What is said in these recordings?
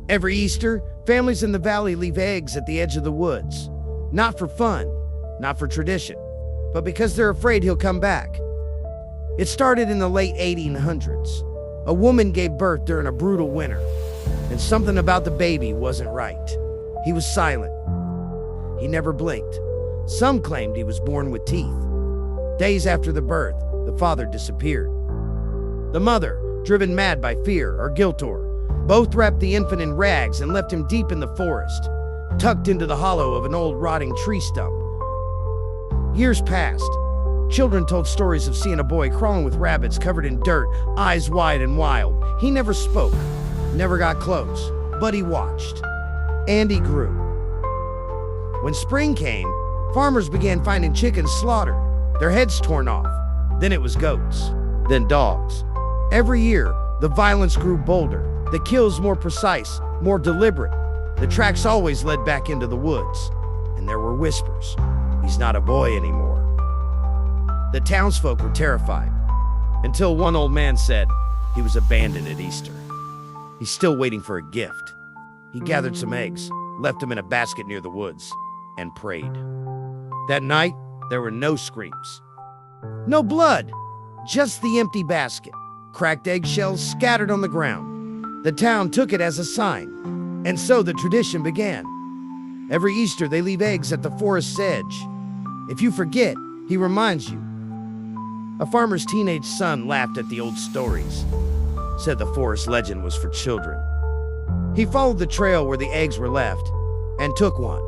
Every Easter, families in the valley leave eggs at the edge of the woods. Not for fun, not for tradition, but because they're afraid he'll come back. It started in the late 1800s. A woman gave birth during a brutal winter, and something about the baby wasn't right. He was silent. He never blinked. Some claimed he was born with teeth. Days after the birth, the father disappeared. The mother, driven mad by fear or guilt-or, both wrapped the infant in rags and left him deep in the forest, tucked into the hollow of an old rotting tree stump. Years passed. Children told stories of seeing a boy crawling with rabbits covered in dirt, eyes wide and wild. He never spoke, never got close, but he watched. And he grew. When spring came, farmers began finding chickens slaughtered, their heads torn off. Then it was goats, then dogs. Every year, the violence grew bolder, the kills more precise, more deliberate. The tracks always led back into the woods, and there were whispers. He's not a boy anymore. The townsfolk were terrified, until one old man said he was abandoned at Easter. He's still waiting for a gift. He gathered some eggs, left them in a basket near the woods, and prayed. That night, there were no screams. No blood, just the empty basket, cracked eggshells scattered on the ground. The town took it as a sign, and so the tradition began. Every Easter, they leave eggs at the forest's edge. If you forget, he reminds you. A farmer's teenage son laughed at the old stories, said the forest legend was for children. He followed the trail where the eggs were left and took one,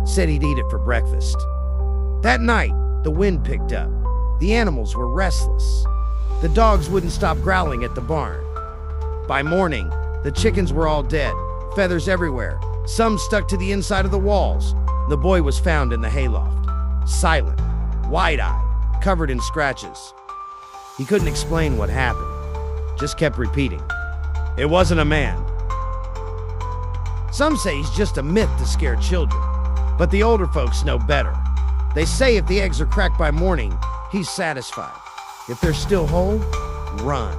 said he'd eat it for breakfast. That night, the wind picked up. The animals were restless. The dogs wouldn't stop growling at the barn. By morning, the chickens were all dead, feathers everywhere, some stuck to the inside of the walls. The boy was found in the hayloft, silent, wide-eyed, covered in scratches. He couldn't explain what happened, just kept repeating, "It wasn't a man." Some say he's just a myth to scare children, but the older folks know better. They say if the eggs are cracked by morning, he's satisfied. If they're still whole, run.